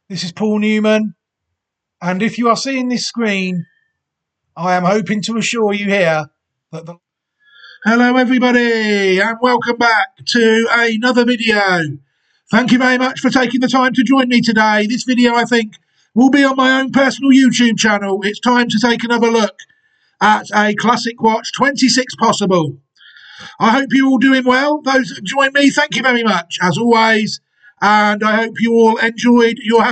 This is Paul Newman, and if you are seeing this screen, I am hoping to assure you here that the... Hello everybody, and welcome back to another video. Thank you very much for taking the time to join me today. This video, I think, will be on my own personal YouTube channel. It's time to take another look at a Classic Watch 26 Possible. I hope you're all doing well. Those that join me, thank you very much, as always. And I hope you all enjoyed your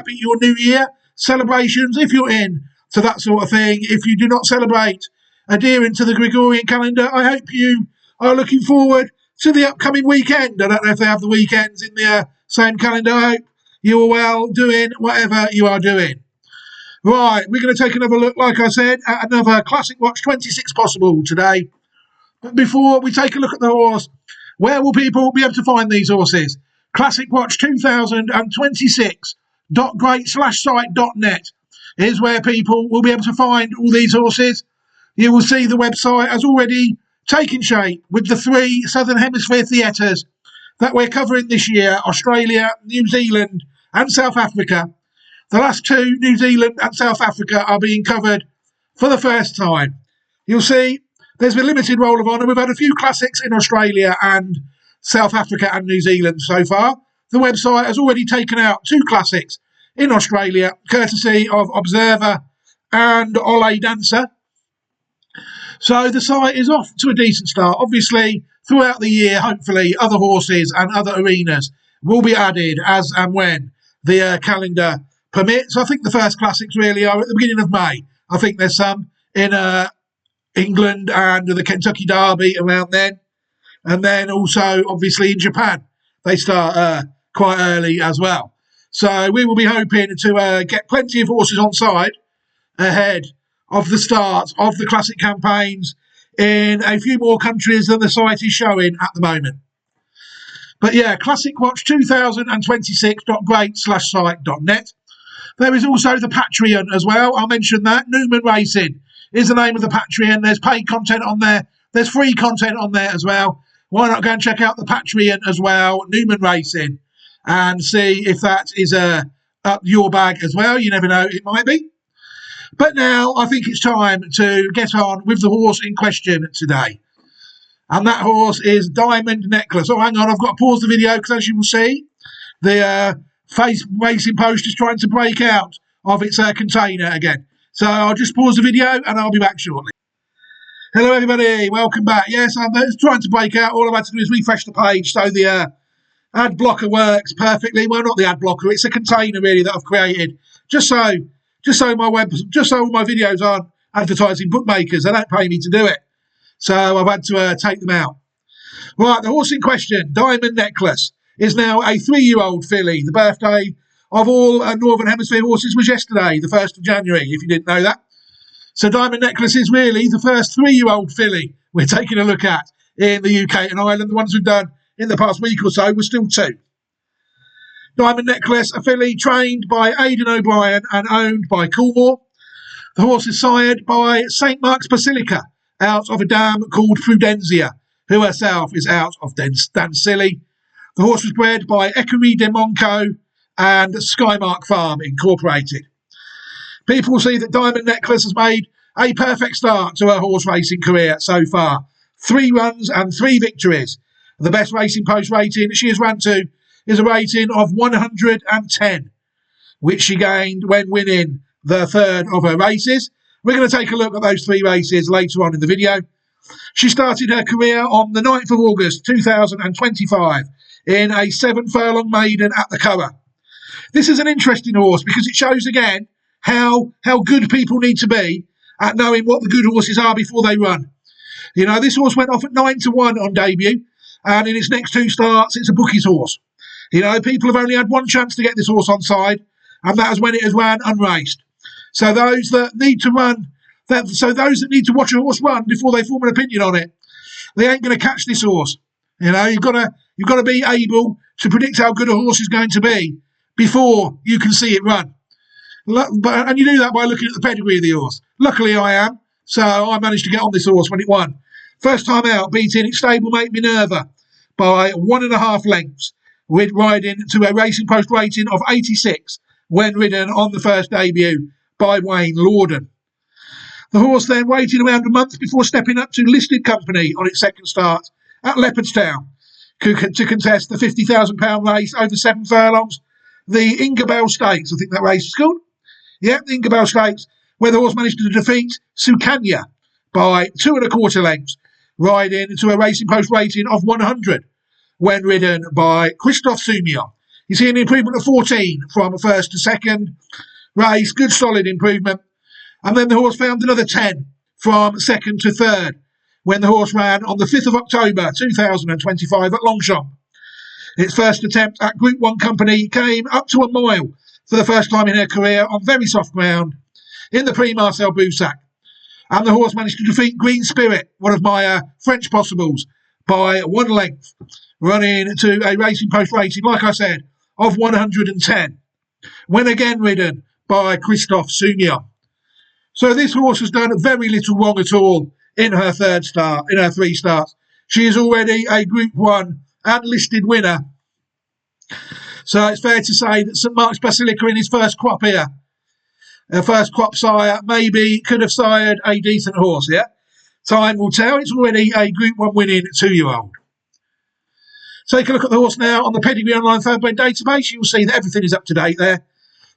New Year celebrations, if you're in to that sort of thing. If you do not celebrate adhering to the Gregorian calendar, I hope you are looking forward to the upcoming weekend. I don't know if they have the weekends in the same calendar. I hope you are well doing whatever you are doing. Right, we're going to take another look, like I said, at another Classic Watch 26 Possible today. But before we take a look at the horse, where will people be able to find these horses? Classic Watch 2026.great/site.net is where people will be able to find all these horses. You will see the website has already taken shape with the 3 Southern Hemisphere theatres that we're covering this year: Australia, New Zealand and South Africa. The last 2, New Zealand and South Africa, are being covered for the first time. You'll see there's been limited roll of honour. We've had a few classics in Australia and South Africa and New Zealand so far. The website has already taken out 2 classics in Australia, courtesy of Observer and Ole Dancer. So the site is off to a decent start. Obviously, throughout the year, hopefully, other horses and other arenas will be added as and when the calendar permits. I think the first classics really are at the beginning of May. I think there's some in England and the Kentucky Derby around then. And then also, obviously, in Japan, they start quite early as well. So we will be hoping to get plenty of horses on side ahead of the start of the classic campaigns in a few more countries than the site is showing at the moment. But yeah, Classic Watch 2026.great/site.net. There is also the Patreon as well. I'll mention that. Newman Racing is the name of the Patreon. There's paid content on there. There's free content on there as well. Why not go and check out the Patreon as well, Newman Racing, and see if that is up your bag as well. You never know, it might be. But now I think it's time to get on with the horse in question today. And that horse is Diamond Necklace. Oh, hang on, I've got to pause the video because, as you will see, the face racing post is trying to break out of its container again. So I'll just pause the video and I'll be back shortly. Hello everybody, welcome back. Yes, I'm trying to break out. All I've had to do is refresh the page so the ad blocker works perfectly. Well, not the ad blocker, it's a container really that I've created just so all my videos aren't advertising bookmakers. They don't pay me to do it, so I've had to take them out. Right, the horse in question, Diamond Necklace, is now a 3-year-old filly. The birthday of all Northern Hemisphere horses was yesterday, the 1st of January, if you didn't know that. So Diamond Necklace is really the first 3-year-old filly we're taking a look at in the UK and Ireland. The ones we've done in the past week or so were still 2. Diamond Necklace, a filly trained by Aidan O'Brien and owned by Coolmore. The horse is sired by St Mark's Basilica out of a dam called Prudenzia, who herself is out of Dancilly. The horse was bred by Equerie de Monco and Skymark Farm Incorporated. People will see that Diamond Necklace has made a perfect start to her horse racing career so far. 3 runs and 3 victories. The best racing post rating she has run to is a rating of 110, which she gained when winning the 3rd of her races. We're going to take a look at those 3 races later on in the video. She started her career on the 9th of August 2025 in a 7-furlong maiden at the Curragh. This is an interesting horse because it shows again how good people need to be at knowing what the good horses are before they run. You know, this horse went off at 9-1 on debut, and in its next 2 starts, it's a bookie's horse. You know, people have only had 1 chance to get this horse on side, and that is when it has ran unraced. So those that need to watch a horse run before they form an opinion on it, they ain't going to catch this horse. You know, you've got to be able to predict how good a horse is going to be before you can see it run. And you do that by looking at the pedigree of the horse. Luckily I am, so I managed to get on this horse when it won. First time out, beating its stablemate Minerva by 1.5 lengths, with riding to a racing post rating of 86, when ridden on the first debut by Wayne Lorden. The horse then waited around a month before stepping up to listed company on its second start at Leopardstown to contest the £50,000 race over 7 furlongs, the Ingabel Stakes, I think that race is called. Yeah, the Ingabel Stakes, where the horse managed to defeat Sukanya by 2 1/4 lengths, riding to a Racing Post rating of 100 when ridden by Christophe Soumillon. You see an improvement of 14 from first to second race, good solid improvement. And then the horse found another 10 from second to third when the horse ran on the 5th of October 2025 at Longchamp. Its first attempt at Group 1 company came up to a mile for the first time in her career on very soft ground in the Prix Marcel Boussac. And the horse managed to defeat Green Spirit, one of my French possibles, by 1 length, running to a Racing Post rating, like I said, of 110, when again ridden by Christophe Soumillon. So this horse has done very little wrong at all in her 3 starts. She is already a Group 1 and listed winner. So it's fair to say that St Mark's Basilica in his first crop here, first crop sire, maybe could have sired a decent horse, yeah? Time will tell. It's already a Group 1 winning 2-year-old. Take a look at the horse now on the Pedigree Online Thoroughbred database. You'll see that everything is up to date there.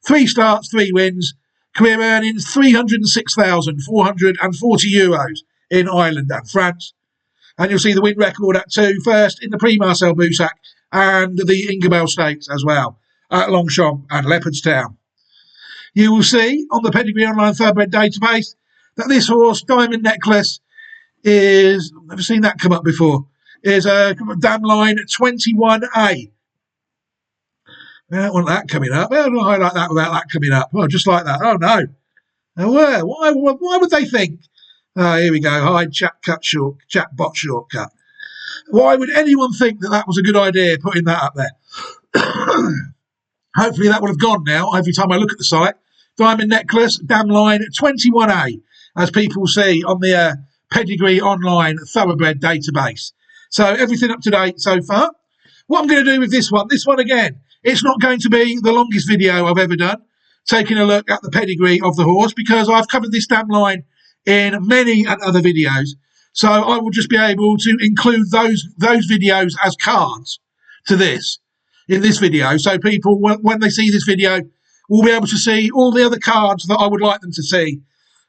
3 starts, 3 wins. Career earnings €306,440 in Ireland and France. And you'll see the win record at 2, first in the Prix Marcel Boussac and the Ingabel Stakes as well at Longchamp and Leopardstown. You will see on the Pedigree Online Thoroughbred database that this horse, Diamond Necklace, is, I've never seen that come up before, is a dam line 21A. I don't want that coming up. How do I highlight that without that coming up? Oh, just like that. Oh, no. Why would they think? Oh, here we go. Hide chat bot shortcut. Why would anyone think that that was a good idea, putting that up there? Hopefully that will have gone now every time I look at the site. Diamond Necklace, dam line 21A, as people see on the Pedigree Online Thoroughbred database. So everything up to date so far. What I'm going to do with this one again, it's not going to be the longest video I've ever done, taking a look at the pedigree of the horse, because I've covered this damn line in many and other videos. So I will just be able to include those videos as cards to this, in this video. So people, when they see this video, will be able to see all the other cards that I would like them to see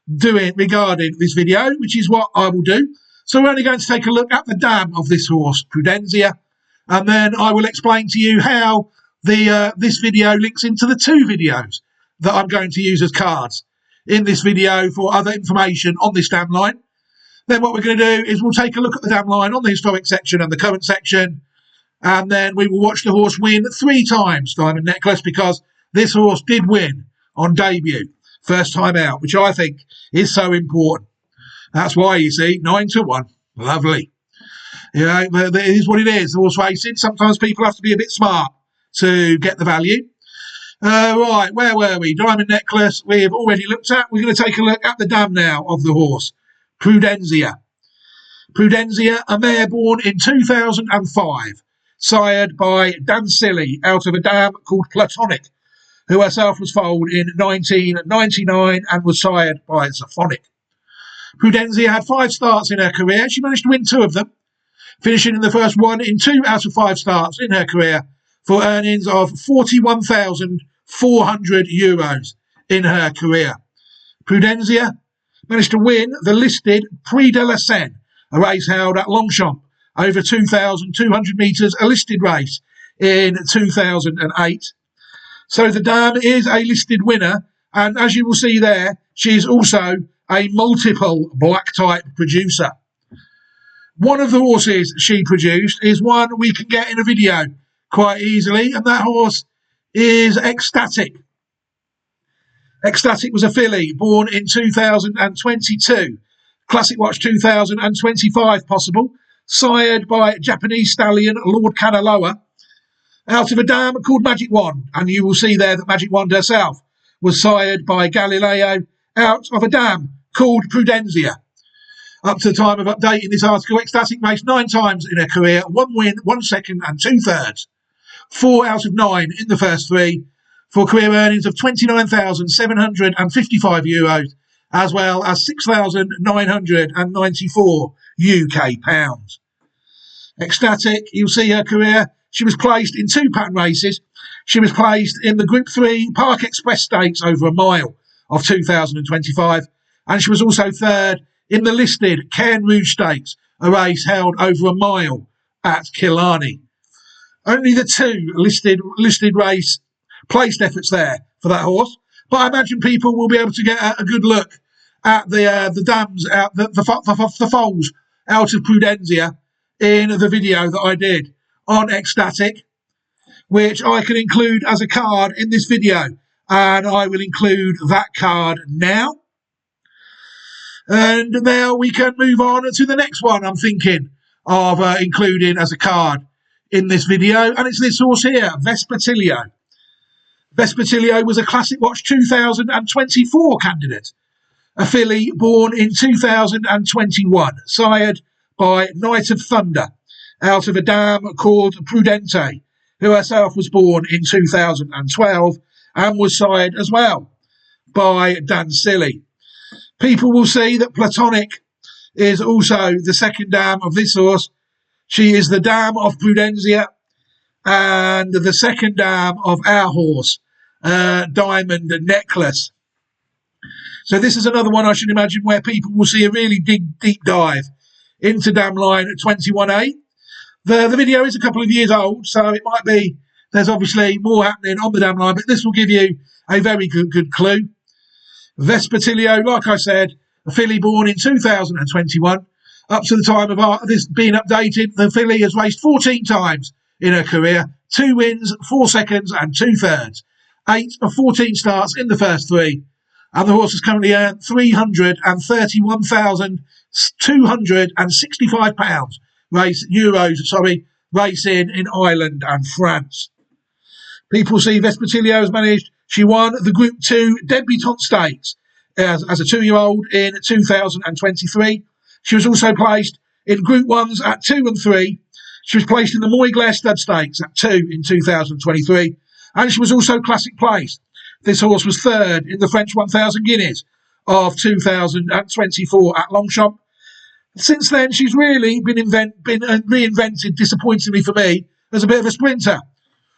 regarding this video, which is what I will do. So we're only going to take a look at the dam of this horse, Prudencia, and then I will explain to you how this video links into the 2 videos that I'm going to use as cards in this video for other information on this dam line. Then what we're going to do is we'll take a look at the dam line on the historic section and the current section, and then we will watch the horse win 3 times, Diamond Necklace, because this horse did win on debut, first time out, which I think is so important. That's why, you see, 9-1. Lovely. You know, it is what it is. The horse racing, sometimes people have to be a bit smart to get the value. Right, where were we? Diamond Necklace, we've already looked at. We're going to take a look at the dam now of the horse, Prudencia. Prudencia, a mare born in 2005, sired by Dan Silly out of a dam called Platonic, who herself was foaled in 1999 and was sired by Zaphonic. Prudencia had 5 starts in her career. She managed to win 2 of them, finishing in the first one in 2 out of 5 starts in her career for earnings of €41,400 in her career. Prudencia managed to win the listed Prix de la Seine, a race held at Longchamp over 2,200 metres, a listed race in 2008. So the dam is a listed winner, and as you will see there, she is also a multiple black type producer. One of the horses she produced is one we can get in a video quite easily, and that horse is Ecstatic. Ecstatic was a filly born in 2022, Classic Watch 2025 possible, sired by Japanese stallion Lord Kanaloa, out of a dam called Magic Wand, and you will see there that Magic Wand herself was sired by Galileo out of a dam called Prudencia. Up to the time of updating this article, Ecstatic raced 9 times in her career, 1 win, 1 second and 2 thirds. 4 out of 9 in the first 3, for career earnings of €29,755, as well as £6,994 UK pounds. Ecstatic, you'll see her career. She was placed in 2 pattern races. She was placed in the Group 3 Park Express Stakes over a mile of 2025, and she was also third in the listed Cairn Rouge Stakes, a race held over a mile at Killarney. Only the 2 listed race placed efforts there for that horse, but I imagine people will be able to get a good look at the dams, out the foals out of Prudentia in the video that I did on Ecstatic, which I can include as a card in this video, and I will include that card now. And now we can move on to the next one I'm thinking of including as a card in this video, and it's this horse here, Vespertilio. Vespertilio was a Classic Watch 2024 candidate, a filly born in 2021, sired by Knight of Thunder, out of a dam called Prudente, who herself was born in 2012 and was sired as well by Dan Silly. People will see that Platonic is also the second dam of this horse. She is the dam of Prudentia and the second dam of our horse, Diamond Necklace. So this is another one I should imagine where people will see a really deep dive into dam line 21A. The video is a couple of years old, so it might be there's obviously more happening on the dam line, but this will give you a very good clue. Vespertilio, like I said, a filly born in 2021. Up to the time of this being updated, the filly has raced 14 times in her career, 2 wins, 4 seconds and 2 thirds. 8 of 14 starts in the first 3. And the horse has currently earned £331,265 racing in Ireland and France. People see Vespertilio has managed. She won the Group 2 Debutante Stakes as a 2-year-old in 2023. She was also placed in Group 1s at 2 and 3. She was placed in the Moyglare Stud Stakes at 2 in 2023. And she was also classic placed. This horse was third in the French 1,000 Guineas of 2024 at Longchamp. Since then, she's really been reinvented, disappointingly for me, as a bit of a sprinter.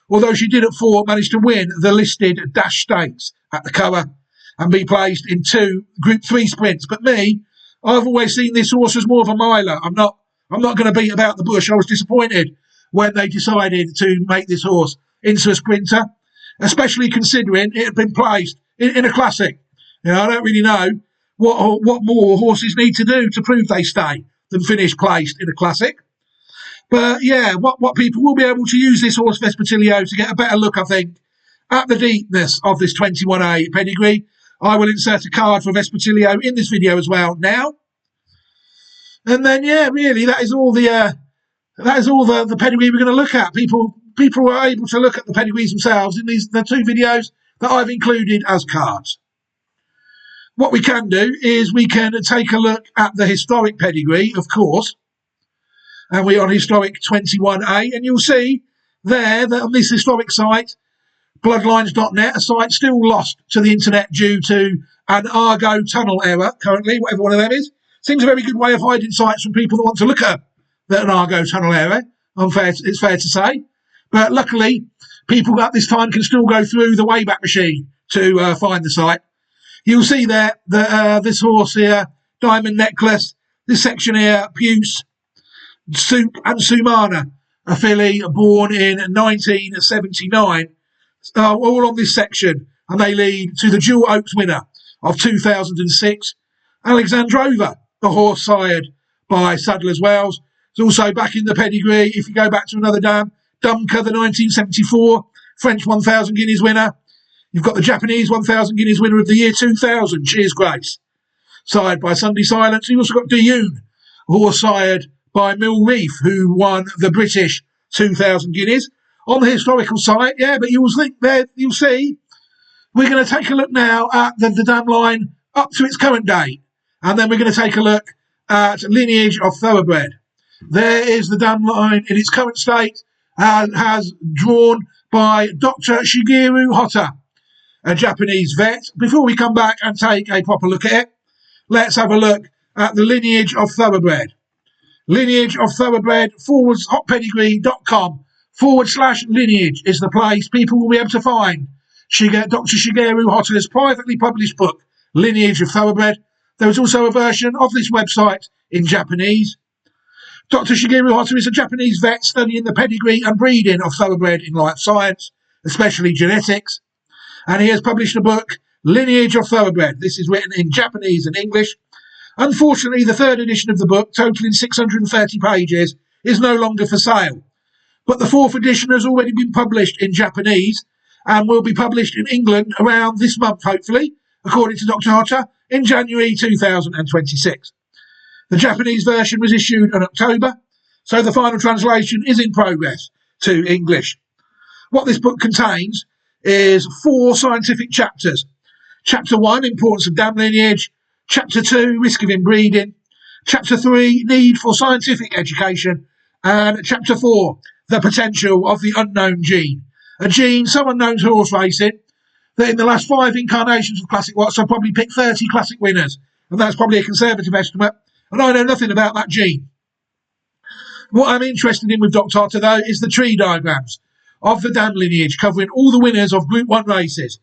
Although she did at 4 manage to win the listed Dash Stakes at the Curragh and be placed in 2 Group 3 sprints. But me, I've always seen this horse as more of a miler. I'm not going to beat about the bush. I was disappointed when they decided to make this horse into a sprinter, especially considering it had been placed in a classic. You know, I don't really know what more horses need to do to prove they stay than finish placed in a classic. But yeah, what people will be able to use this horse Vespertilio to get a better look, I think, at the deepness of this 21A pedigree. I will insert a card for Vespertilio in this video as well now. And then yeah, really that is all the pedigree we're going to look at. People are able to look at the pedigrees themselves in the 2 videos that I've included as cards. What we can do is we can take a look at the historic pedigree, of course. And we're on historic 21A, and you'll see there that on this historic site, bloodlines.net, a site still lost to the internet due to an Argo tunnel error currently, whatever one of them is. Seems a very good way of hiding sites from people that want to look at an Argo tunnel error, it's fair to say. But luckily, people at this time can still go through the Wayback Machine to find the site. You'll see there that this horse here, Diamond Necklace, this section here, Puce, Soup and Sumana, a filly born in 1979, all on this section, and they lead to the Dual Oaks winner of 2006, Alexandrova, the horse sired by Sadler's Wells. It's also back in the pedigree, if you go back to another dam, Dumka, the 1974 French 1,000 guineas winner. You've got the Japanese 1,000 guineas winner of the year 2000, Cheers Grace, sired by Sunday Silence. You've also got Duyun, horse sired by Mill Reef, who won the British 2,000 guineas. On the historical site, yeah, but you'll see, we're going to take a look now at the dam line up to its current date. And then we're going to take a look at lineage of thoroughbred. There is the dam line in its current state, has drawn by Dr. Shigeru Hotta, a Japanese vet. Before we come back and take a proper look at it, let's have a look at the lineage of thoroughbred. Lineage of thoroughbred forwards hotpedigree.com/lineage is the place people will be able to find Dr. Shigeru Hotta's privately published book, Lineage of Thoroughbred. There is also a version of this website in Japanese. Dr. Shigeru Hotta is a Japanese vet studying the pedigree and breeding of thoroughbred in life science, especially genetics. And he has published a book, Lineage of Thoroughbred. This is written in Japanese and English. Unfortunately, the third edition of the book, totaling 630 pages, is no longer for sale. But the fourth edition has already been published in Japanese and will be published in England around this month, hopefully, according to Dr. Hotta, in January 2026. The Japanese version was issued in October, so the final translation is in progress to English. What this book contains is 4 scientific chapters. Chapter 1, Importance of Dam Lineage. Chapter 2, Risk of Inbreeding. Chapter 3, Need for Scientific Education. And Chapter 4, The Potential of the Unknown Gene. A gene so unknown to horse racing that in the last 5 incarnations of Classic Watts, I've probably picked 30 classic winners. And that's probably a conservative estimate. And I know nothing about that gene. What I'm interested in with Dr. Hotta, though, is the tree diagrams of the dam lineage, covering all the winners of Group 1 races.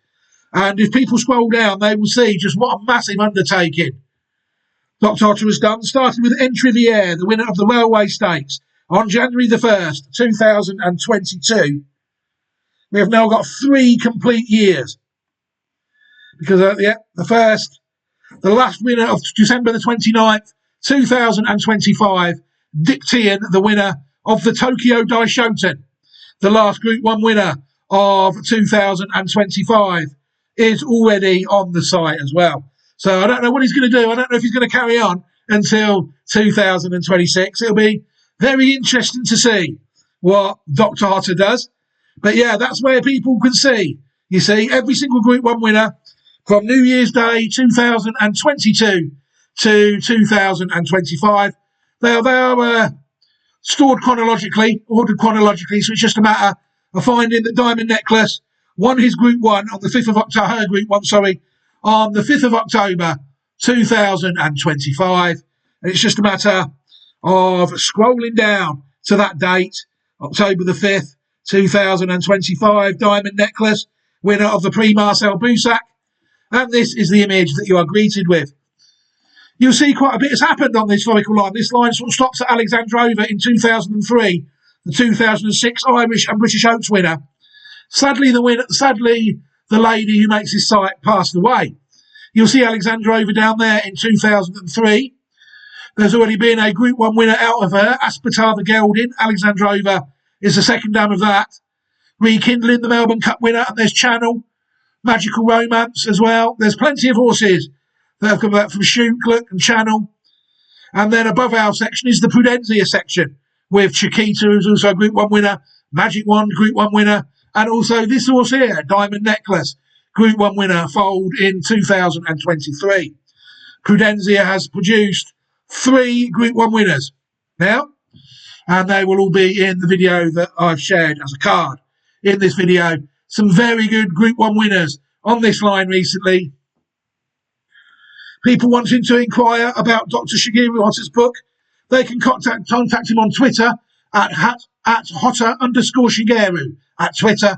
And if people scroll down, they will see just what a massive undertaking Dr. Hotta has done, starting with Entriviere, the winner of the Railway Stakes, on January the 1st, 2022. We have now got 3 complete years. Because, the last winner of December the 29th, 2025, Dick Tien, the winner of the Tokyo Daishoten, the last Group 1 winner of 2025, is already on the site as well. So I don't know what he's going to do. I don't know if he's going to carry on until 2026. It'll be very interesting to see what Dr. Hotta does. But yeah, that's where people can see. You see, every single Group 1 winner from New Year's Day 2022 to 2025. They are stored chronologically, ordered chronologically, so it's just a matter of finding that Diamond Necklace won his Group 1 on the 5th of October, her Group 1, on the 5th of October 2025. And it's just a matter of scrolling down to that date, October the 5th, 2025, Diamond Necklace, winner of the Prix Marcel Boussac. And this is the image that you are greeted with. You'll see quite a bit has happened on this historical line. This line sort of stops at Alexandrova in 2003, the 2006 Irish and British Oaks winner. Sadly, the lady who makes this site passed away. You'll see Alexandrova down there in 2003. There's already been a Group 1 winner out of her, Aspetar the Gelding. Alexandrova is the second dam of that. Rekindling, the Melbourne Cup winner, and there's Channel, Magical Romance as well. There's plenty of horses that have come back from Shunklook and Channel. And then above our section is the Prudenzia section with Chiquita, who's also a Group 1 winner, Magic Wand, Group 1 winner, and also this horse here, Diamond Necklace, Group 1 winner, foaled in 2023. Prudenzia has produced 3 Group 1 winners now, and they will all be in the video that I've shared as a card. In this video, some very good Group 1 winners on this line recently. People wanting to inquire about Dr. Shigeru Hotta's book, they can contact him on Twitter at Hotta_Shigeru at Twitter.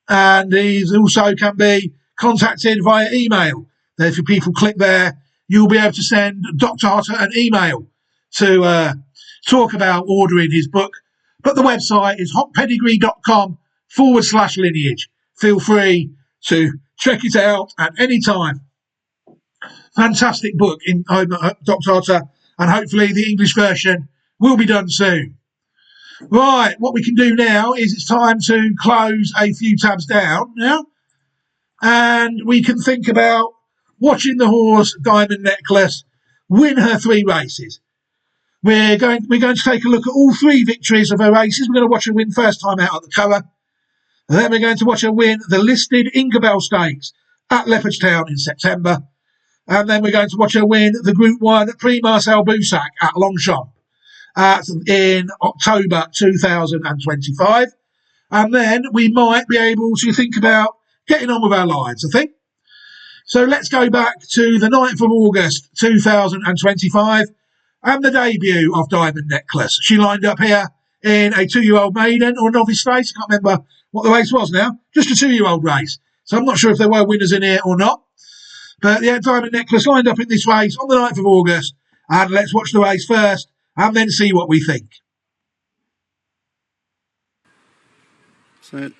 And he also can be contacted via email. If people click there, you'll be able to send Dr. Hotta an email to talk about ordering his book. But the website is hotpedigree.com/lineage. Feel free to check it out at any time. Fantastic book in Dr. Hotta, and hopefully the English version will be done soon. Right, what we can do now is it's time to close a few tabs down now, and we can think about watching the horse Diamond Necklace win her 3 races. We're going to take a look at all 3 victories of her races. We're going to watch her win first time out at the Curragh. And then we're going to watch her win the listed Ingerbell Stakes at Leopardstown in September. And then we're going to watch her win the Group 1 Prix Marcel Boussac at Longchamp in October 2025. And then we might be able to think about getting on with our lives, I think. So let's go back to the 9th of August 2025 and the debut of Diamond Necklace. She lined up here in a 2-year-old maiden or novice race. I can't remember what the race was now. Just a 2-year-old race. So I'm not sure if there were winners in here or not. But yeah, Diamond Necklace lined up in this race on the 9th of August. And let's watch the race first and then see what we think. Set.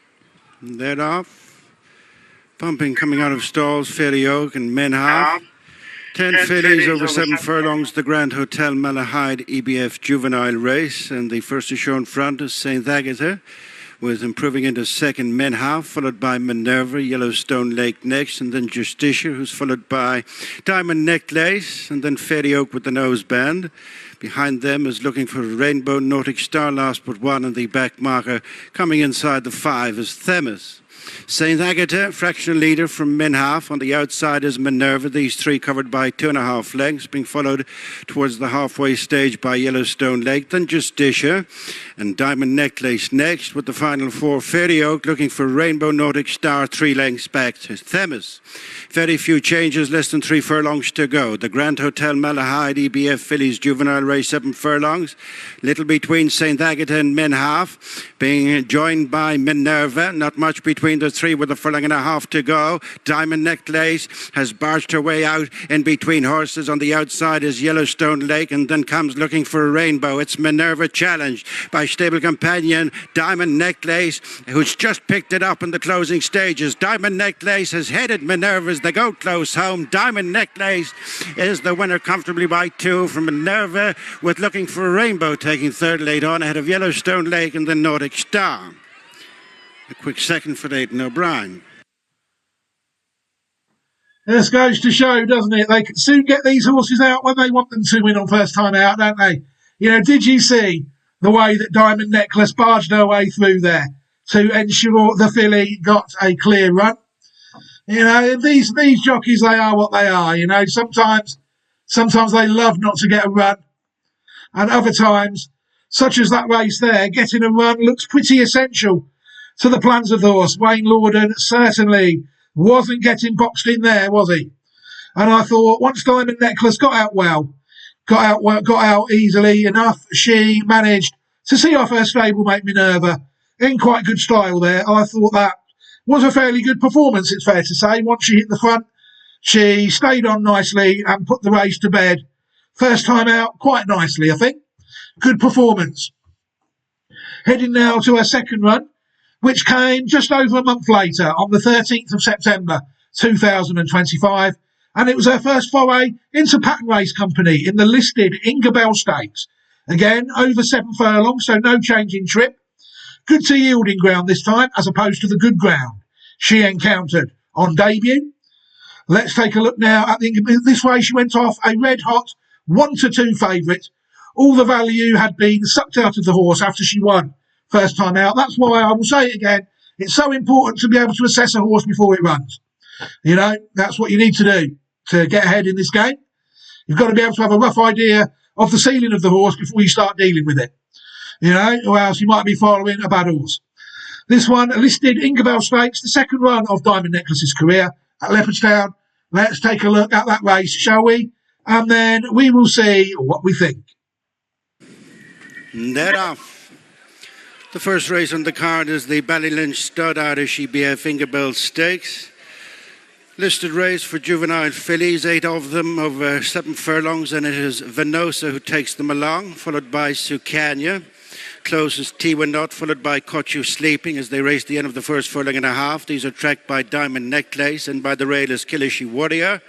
That off. Pumping coming out of stalls, Fairy Oak and Men Half. 10 fillies over 7 furlongs, the Grand Hotel Malahide EBF Juvenile Race. And the first to show in front is St. Agatha, with improving into second Men Half, followed by Minerva, Yellowstone Lake next, and then Justicia, who's followed by Diamond Necklace, and then Fairy Oak with the noseband. Behind them is looking for Rainbow Nautic Star, last but one, and the back marker coming inside the 5 is Themis. St. Agatha, fractional leader from Men Half. On the outside is Minerva. These three covered by 2.5 lengths, being followed towards the halfway stage by Yellowstone Lake, then Justicia, and Diamond Necklace next, with the final 4. Fairy Oak looking for Rainbow Nautic Star, 3 lengths back to Themis. Very few changes, less than 3 furlongs to go. The Grand Hotel Malahide EBF Fillies Juvenile Race, 7 furlongs. Little between St. Agatha and Men Half, being joined by Minerva. Not much between the 3 with a furlong and a half to go. Diamond Necklace has barged her way out in between horses. On the outside is Yellowstone Lake, and then comes looking for a Rainbow. It's Minerva challenged by stable companion Diamond Necklace, who's just picked it up in the closing stages. Diamond Necklace has headed Minerva as they go close home. Diamond Necklace is the winner comfortably by 2 from Minerva, with looking for a Rainbow taking third late on ahead of Yellowstone Lake and the Nautic Star. A quick second for Leighton O'Brien. This goes to show, doesn't it? They can soon get these horses out when they want them to win on first time out, don't they? You know, did you see the way that Diamond Necklace barged her way through there to ensure the filly got a clear run? You know, these jockeys, they are what they are. You know, sometimes they love not to get a run, and other times, such as that race there, getting a run looks pretty essential to the plans of the horse. Wayne Lorden certainly wasn't getting boxed in there, was he? And I thought once Diamond Necklace got out easily enough, she managed to see off her stablemate Minerva in quite good style there. I thought that was a fairly good performance, it's fair to say. Once she hit the front, she stayed on nicely and put the race to bed. First time out, quite nicely, I think. Good performance. Heading now to her second run, which came just over a month later on the 13th of September 2025. And it was her first foray into pattern race company in the listed Ingerbell Stakes. Again, over 7 furlongs, so no change in trip. Good to yielding ground this time, as opposed to the good ground she encountered on debut. Let's take a look now at this way. She went off a red-hot 1-2 favourite. All the value had been sucked out of the horse after she won first time out. That's why I will say it again. It's so important to be able to assess a horse before it runs. You know, that's what you need to do to get ahead in this game. You've got to be able to have a rough idea of the ceiling of the horse before you start dealing with it. You know, or else you might be following a bad horse. This one, listed Ingerbell Stakes, the second run of Diamond Necklace's career at Leopardstown. Let's take a look at that race, shall we? And then we will see what we think. Net off. The first race on the card is the Ballylynch Stud Irish EBF Ingerbell Stakes. Listed race for juvenile fillies, 8 of them over 7 furlongs, and it is Venosa who takes them along, followed by Sucania. Closest Tiwa Nut, followed by Caught You Sleeping as they race the end of the first furlong and a half. These are tracked by Diamond Necklace, and by the rail is Killishy Warrior,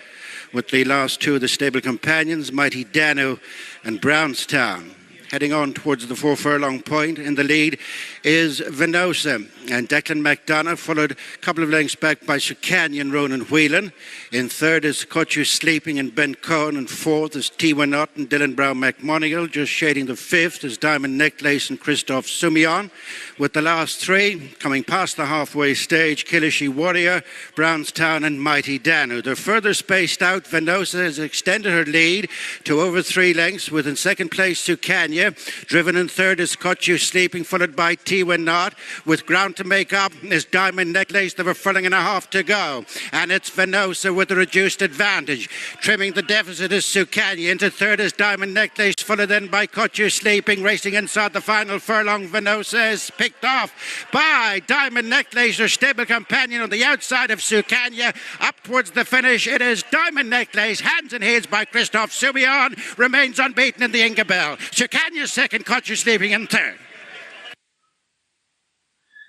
with the last 2 of the stable companions, Mighty Danu and Brownstown. Heading on towards the 4 furlong point. In the lead is Venosa, and Declan McDonough, followed a couple of lengths back by Sucania and Ronan Whelan. In third is Caught You Sleeping and Ben Cohen, and fourth is Tiwa Nut and Dylan Brown McMonigal. Just shading the fifth is Diamond Necklace and Christophe Sumion, with the last 3 coming past the halfway stage, Killishy Warrior, Brownstown and Mighty Danu. They're further spaced out. Venosa has extended her lead to over 3 lengths, with in second place Sucania, Chicania. Driven in third is Cut You Sleeping, followed by T-Win Knot. With ground to make up is Diamond Necklace. There were 1.5 to go. And it's Venosa with a reduced advantage. Trimming the deficit is Chicania. Into third is Diamond Necklace, followed then by Cut You Sleeping. Racing inside the final furlong, Venosa is picked off by Diamond Necklace, her stable companion on the outside of Chicania. Up towards the finish, it is Diamond Necklace, hands and heels by Christophe Soumillon, remains unbeaten in the Ingabel. Chicania second, Cut You Sleeping in third.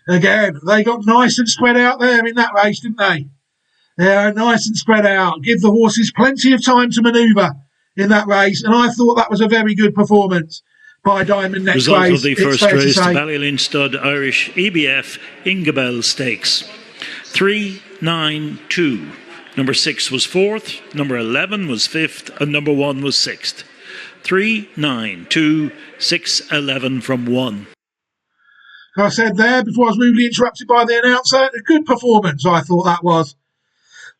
Again, they got nice and spread out there in that race, didn't they? Yeah, nice and spread out. Give the horses plenty of time to manoeuvre in that race, and I thought that was a very good performance by Diamond Necklace. Result of the first race, the Ballylin Stud Irish EBF Ingabel Stakes. 3-9-2. Number 6 was 4th, number 11 was 5th, and number 1 was 6th. 3-9-2, 6-11 from 1. I said there before I was rudely interrupted by the announcer, a good performance I thought that was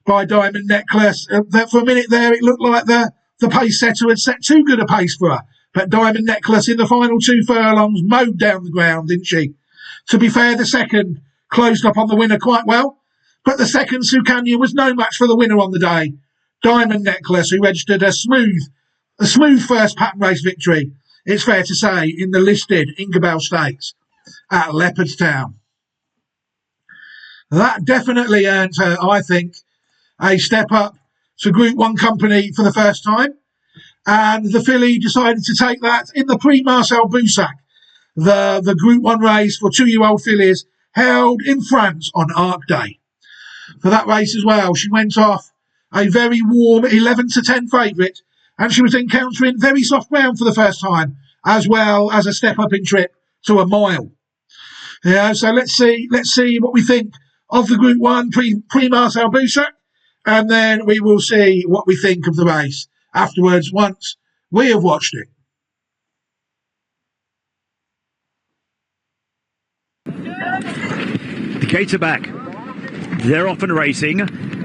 by Diamond Necklace. For a minute there it looked like the pace setter had set too good a pace for her. But Diamond Necklace in the final 2 furlongs mowed down the ground, didn't she? To be fair, the second closed up on the winner quite well. But the second, Chicania, was no match for the winner on the day. Diamond Necklace, who registered a smooth first pattern race victory, it's fair to say, in the listed Ingabel Stakes at Leopardstown. That definitely earned her, I think, a step up to Group 1 company for the first time. And the filly decided to take that in the Prix Marcel Boussac, the Group 1 race for 2-year-old fillies held in France on Arc Day. For that race as well, she went off a very warm 11-10 favourite, and she was encountering very soft ground for the first time, as well as a step up in trip to a mile. Yeah, so let's see what we think of the Group 1 Prix Marcel Boussac, and then we will see what we think of the race afterwards once we have watched it. The gates are back. They're off and racing.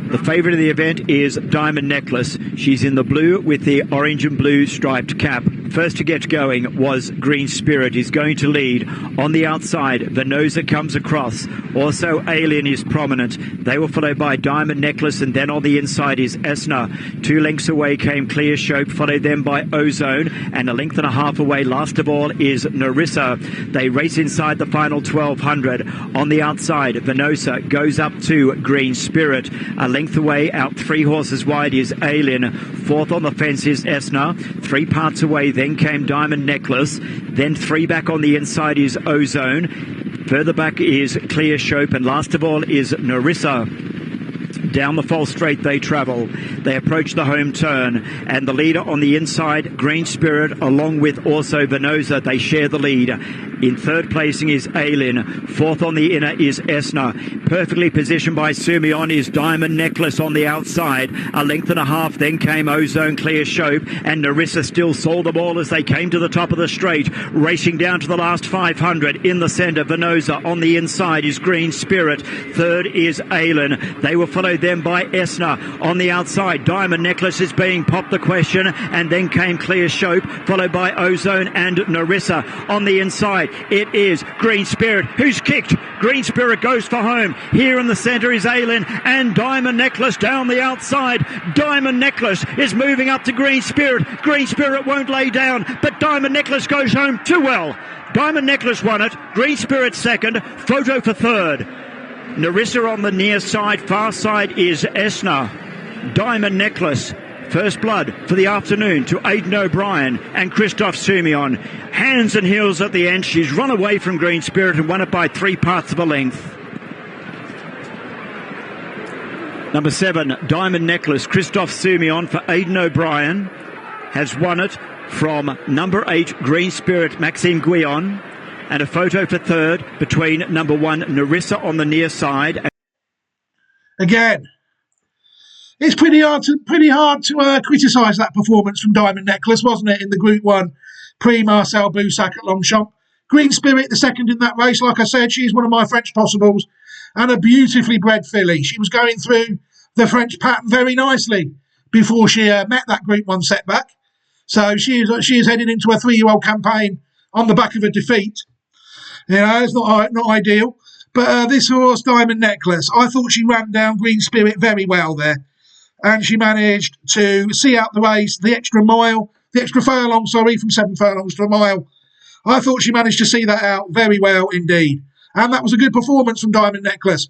The favourite of the event is Diamond Necklace. She's in the blue with the orange and blue striped cap. First to get going was Green Spirit. He's going to lead. On the outside, Venosa comes across. Also, Alien is prominent. They were followed by Diamond Necklace, and then on the inside is Esna. 2 lengths away came Clear Shope, followed then by Ozone, and 1.5 lengths away, last of all, is Narissa. They race inside the final 1200. On the outside, Venosa goes up to Green Spirit. A length away, out 3 horses wide, is Alien. 4th on the fence is Esna. 3 parts away, then came Diamond Necklace. Then 3 back on the inside is Ozone. Further back is Clear Shope, and last of all is Narissa. Down the false straight they travel. They approach the home turn, and the leader on the inside, Green Spirit, along with also Venosa, they share the lead. In third placing is Alien. 4th on the inner is Esna. Perfectly positioned by Soumillon is Diamond Necklace on the outside. 1.5 lengths, then came Ozone, Clear Shope, and Narissa still saw the ball as they came to the top of the straight. Racing down to the last 500. In the centre, Venosa. On the inside is Green Spirit. Third is Alien. They were followed then by Esna. On the outside, Diamond Necklace is being popped the question, and then came Clear Shope, followed by Ozone and Narissa. On the inside, it is Green Spirit who's kicked. Green Spirit goes for home. Here in the centre is Alien and Diamond Necklace down the outside. Diamond Necklace is moving up to Green Spirit. Green Spirit won't lay down, but Diamond Necklace goes home too well. Diamond Necklace won it. Green Spirit second. Photo for third. Narissa on the near side. Far side is Esna. Diamond Necklace. First blood for the afternoon to Aidan O'Brien and Christophe Soumillon. Hands and heels at the end. She's run away from Green Spirit and won it by 3 parts of a length. Number 7, Diamond Necklace, Christophe Soumillon for Aidan O'Brien, has won it from number 8, Green Spirit, Maxime Guyon. And a photo for third between number 1, Narissa on the near side. Again, it's pretty hard to criticise that performance from Diamond Necklace, wasn't it, in the Group 1 Prix Marcel Boussac at Longchamp. Green Spirit, the second in that race. Like I said, she's one of my French possibles and a beautifully bred filly. She was going through the French pattern very nicely before she met that Group 1 setback. So she is heading into a 3-year-old campaign on the back of a defeat. You know, it's not ideal. But this horse, Diamond Necklace, I thought she ran down Green Spirit very well there. And she managed to see out the race, the extra furlong, from 7 furlongs to a mile. I thought she managed to see that out very well indeed. And that was a good performance from Diamond Necklace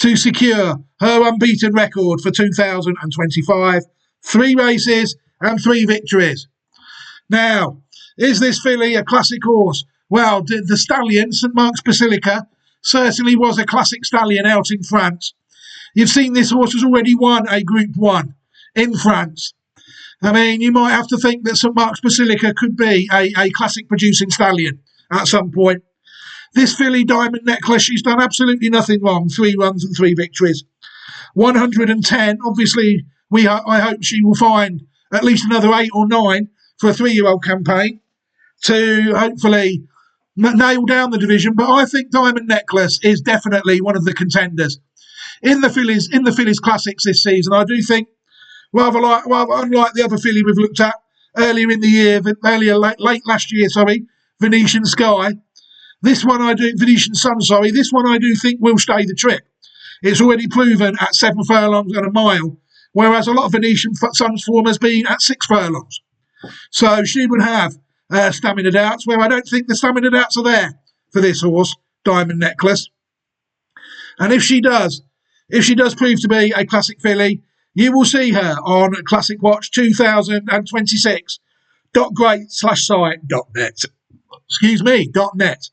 to secure her unbeaten record for 2025. 3 races and 3 victories. Now, is this filly a classic horse? Well, the stallion, St Mark's Basilica, certainly was a classic stallion out in France. You've seen this horse has already won a Group 1 in France. I mean, you might have to think that St Mark's Basilica could be a classic producing stallion at some point. This filly, Diamond Necklace, she's done absolutely nothing wrong. 3 runs and 3 victories. 110, obviously, I hope she will find at least another 8 or 9 for a 3-year-old campaign to hopefully nail down the division. But I think Diamond Necklace is definitely one of the contenders in the fillies classics this season. I do think, rather unlike the other filly we've looked at earlier in the year, late last year, Venetian Sky. This one Venetian Sun, this one I do think will stay the trip. It's already proven at 7 furlongs and a mile, whereas a lot of Venetian Sun's form has been at 6 furlongs. So she would have stamina doubts, where I don't think the stamina doubts are there for this horse, Diamond Necklace. And if she does prove to be a classic filly, you will see her on Classic Watch 2026. .great/site.net. .net.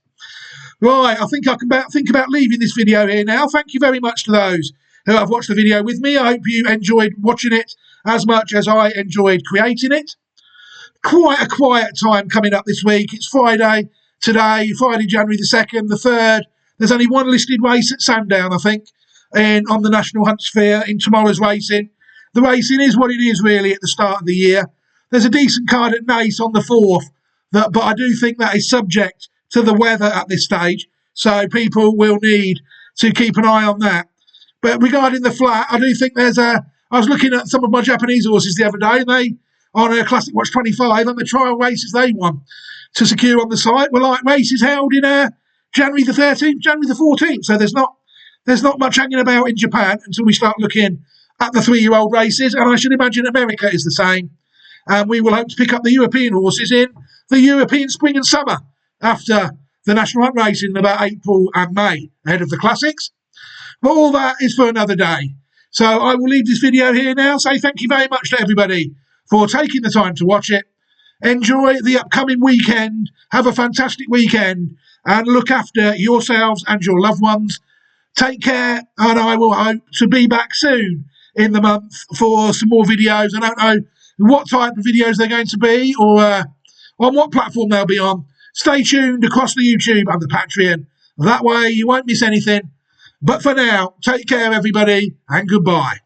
Right, I think I can think about leaving this video here now. Thank you very much to those who have watched the video with me. I hope you enjoyed watching it as much as I enjoyed creating it. Quite a quiet time coming up this week. It's Friday today, Friday, January the 2nd, the 3rd. There's only one listed race at Sandown, I think, on the National Hunt Sphere in tomorrow's racing. The racing is what it is really at the start of the year. There's a decent card at Naas on the 4th, but I do think that is subject to the weather at this stage, so people will need to keep an eye on that. But regarding the flat, I do think I was looking at some of my Japanese horses the other day, and they, on a Classic Watch 25, and the trial races they won to secure on the site were like races held in January the 13th, January the 14th. So there's not much hanging about in Japan until we start looking at the 3-year-old races, and I should imagine America is the same. And we will hope to pick up the European horses in the European spring and summer after the National Hunt race in about April and May ahead of the Classics. But all that is for another day. So I will leave this video here now. Say thank you very much to everybody for taking the time to watch it. Enjoy the upcoming weekend. Have a fantastic weekend and look after yourselves and your loved ones. Take care, and I will hope to be back soon in the month for some more videos. I don't know what type of videos they're going to be or on what platform they'll be on. Stay tuned across the YouTube and the Patreon. That way you won't miss anything. But for now, take care, everybody, and goodbye.